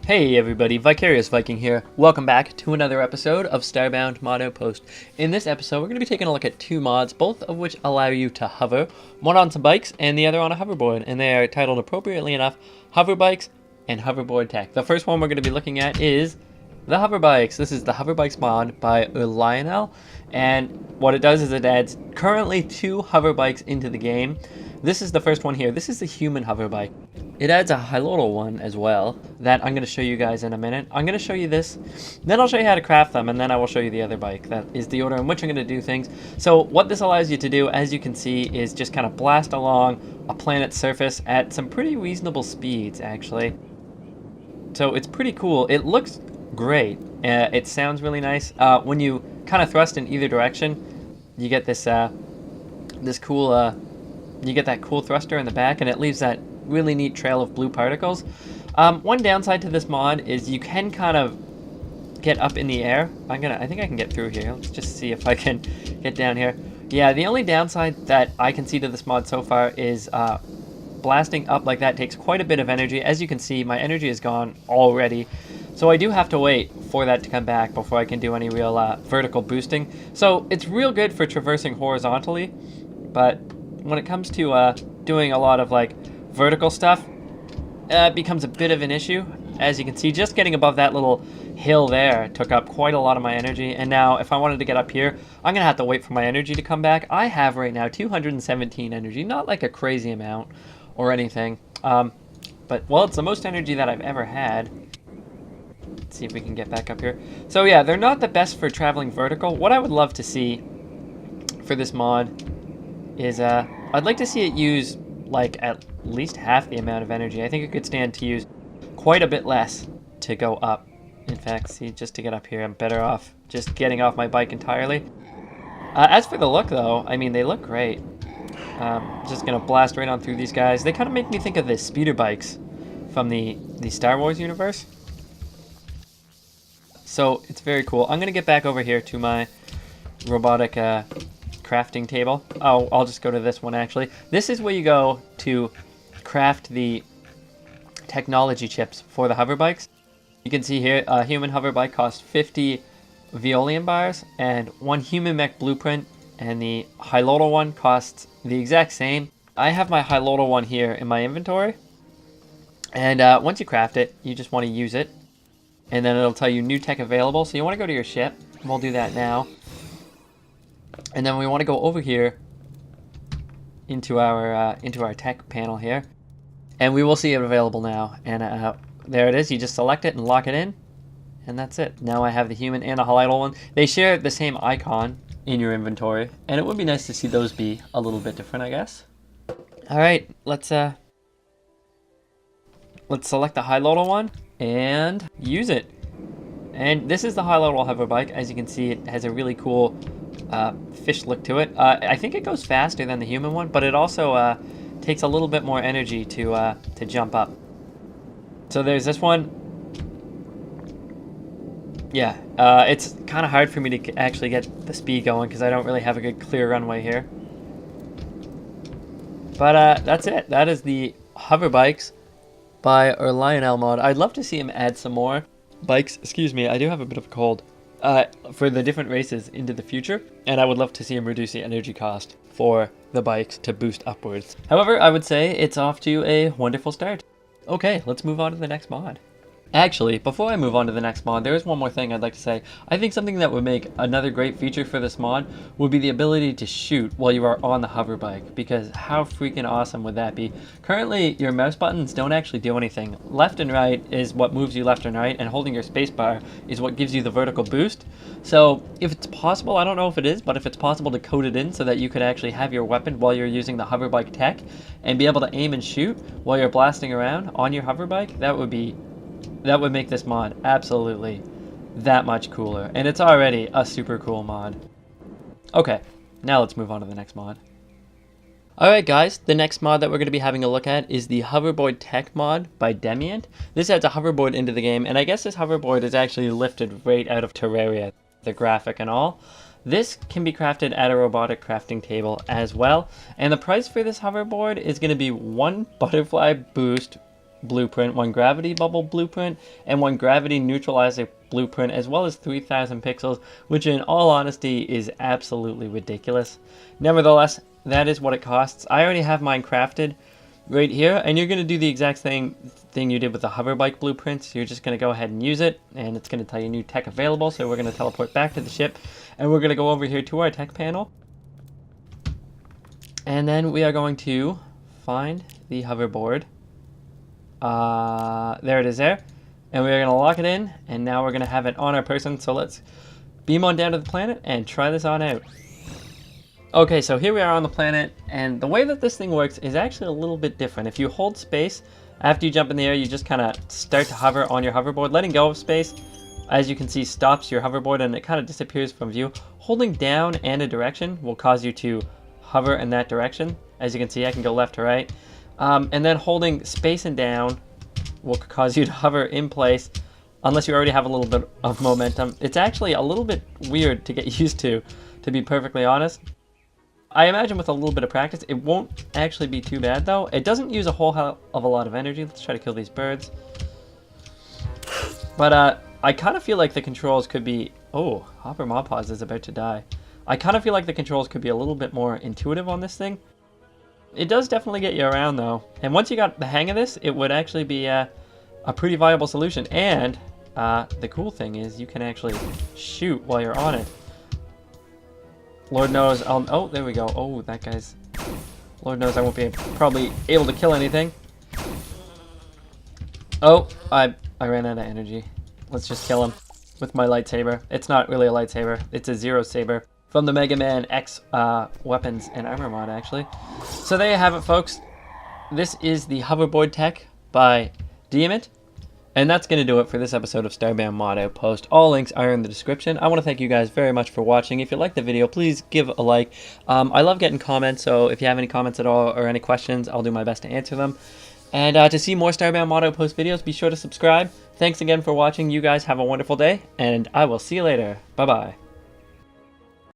Hey everybody, Vicarious Viking here. Welcome back to another episode of Starbound mod Outpost. In this episode, we're going to be taking a look at two mods, both of which allow you to hover, one on some bikes and the other on a hoverboard, and they are titled appropriately enough, Hover Bikes and Hoverboard Tech. The first one we're going to be looking at is the Hover Bikes. This is the Hover Bikes mod by Lionel, and what it does is it adds currently 2 hover bikes into the game. This is the first one here. This is the human hover bike. It adds a high-loader one as well that I'm going to show you guys in a minute. I'm going to show you this, then I'll show you how to craft them, and then I will show you the other bike. That is the order in which I'm going to do things. So what this allows you to do, as you can see, is just kind of blast along a planet's surface at some pretty reasonable speeds, actually. So it's pretty cool. It looks great. It sounds really nice. When you kind of thrust in either direction, you get this cool, you get that cool thruster in the back, and it leaves that really neat trail of blue particles. One downside to this mod is you can kind of get up in the air. I think I can get through here. Let's just see if I can get down here. Yeah, the only downside that I can see to this mod so far is blasting up like that takes quite a bit of energy. As you can see, my energy is gone already. So I do have to wait for that to come back before I can do any real vertical boosting. So it's real good for traversing horizontally, but when it comes to doing a lot of like vertical stuff, it becomes a bit of an issue. As you can see, just getting above that little hill there took up quite a lot of my energy, and now if I wanted to get up here, I'm gonna have to wait for my energy to come back. I have right now 217 energy, not like a crazy amount or anything, but well, it's the most energy that I've ever had. Let's see if we can get back up here. So yeah, they're not the best for traveling vertical. What I would love to see for this mod is I'd like to see it use like at least half the amount of energy. I think it could stand to use quite a bit less to go up. In fact, see, just to get up here, I'm better off just getting off my bike entirely. As for the look though, I mean, they look great. Just gonna blast right on through these guys. They kind of make me think of the speeder bikes from the Star Wars universe. So it's very cool. I'm gonna get back over here to my robotic crafting table. Oh, I'll just go to this one actually. This is where you go to craft the technology chips for the hover bikes. You can see here a human hover bike costs 50 Veolium bars and 1 human mech blueprint, and the high-loader one costs the exact same. I have my high-loader one here in my inventory, and once you craft it, you just want to use it, and then it'll tell you new tech available. So you want to go to your ship, and we'll do that now. And then we want to go over here into our tech panel here, and we will see it available now. And there it is. You just select it and lock it in, and that's it. Now I have the human and a high-loader one. They share the same icon in your inventory, and it would be nice to see those be a little bit different, I guess. All right, let's select the high-loader one and use it. And this is the high-loader hover bike. As you can see, it has a really cool fish look to it. I think it goes faster than the human one, but it also takes a little bit more energy to jump up. So there's this one. Yeah, it's kind of hard for me to actually get the speed going because I don't really have a good clear runway here. But that's it. That is the hover bikes by Lionel mod. I'd love to see him add some more bikes. Excuse me, I do have a bit of a cold. For the different races into the future, and I would love to see him reduce the energy cost for the bikes to boost upwards. However, I would say it's off to a wonderful start. Okay, let's move on to the next mod. Actually, before I move on to the next mod, there is one more thing I'd like to say. I think something that would make another great feature for this mod would be the ability to shoot while you are on the hover bike, because how freaking awesome would that be? Currently, your mouse buttons don't actually do anything. Left and right is what moves you left and right, and holding your spacebar is what gives you the vertical boost. So if it's possible, I don't know if it is, but if it's possible to code it in so that you could actually have your weapon while you're using the hover bike tech and be able to aim and shoot while you're blasting around on your hover bike, that would make this mod absolutely that much cooler. And it's already a super cool mod. Okay, now let's move on to the next mod. Alright guys, the next mod that we're going to be having a look at is the Hoverboard Tech mod by Demiant. This adds a hoverboard into the game, and I guess this hoverboard is actually lifted right out of Terraria, the graphic and all. This can be crafted at a robotic crafting table as well, and the price for this hoverboard is going to be 1 butterfly boost blueprint, 1 gravity bubble blueprint, and 1 gravity neutralizer blueprint, as well as 3,000 pixels, which in all honesty is absolutely ridiculous. Nevertheless, that is what it costs. I already have mine crafted right here, and you're going to do the exact same thing you did with the hover bike blueprints. You're just going to go ahead and use it, and it's going to tell you new tech available. So we're going to teleport back to the ship, and we're going to go over here to our tech panel, and then we are going to find the hoverboard. There it is there, and we're going to lock it in, and now we're going to have it on our person. So let's beam on down to the planet and try this on out. Okay, so here we are on the planet, and the way that this thing works is actually a little bit different. If you hold space, after you jump in the air, you just kind of start to hover on your hoverboard. Letting go of space, as you can see, stops your hoverboard and it kind of disappears from view. Holding down and a direction will cause you to hover in that direction. As you can see, I can go left to right. And then holding space and down will cause you to hover in place unless you already have a little bit of momentum. It's actually a little bit weird to get used to be perfectly honest. I imagine with a little bit of practice, it won't actually be too bad though. It doesn't use a whole hell of a lot of energy. Let's try to kill these birds. But I kind of feel like the controls could be... Oh, Hopper Mawpaws is about to die. I kind of feel like the controls could be a little bit more intuitive on this thing. It does definitely get you around though. And once you got the hang of this, it would actually be a pretty viable solution. And the cool thing is you can actually shoot while you're on it. Lord knows I'll... Oh, there we go. Oh, that guy's... Lord knows I won't be probably able to kill anything. Oh, I ran out of energy. Let's just kill him with my lightsaber. It's not really a lightsaber. It's a Zero Saber from the Mega Man X weapons and armor mod, actually. So there you have it, folks. This is the hoverboard tech by Diamond. And that's going to do it for this episode of Starbound Mod Outpost. All links are in the description. I want to thank you guys very much for watching. If you liked the video, please give a like. I love getting comments, so if you have any comments at all or any questions, I'll do my best to answer them. And to see more Starbound Mod Outpost videos, be sure to subscribe. Thanks again for watching. You guys have a wonderful day, and I will see you later. Bye-bye.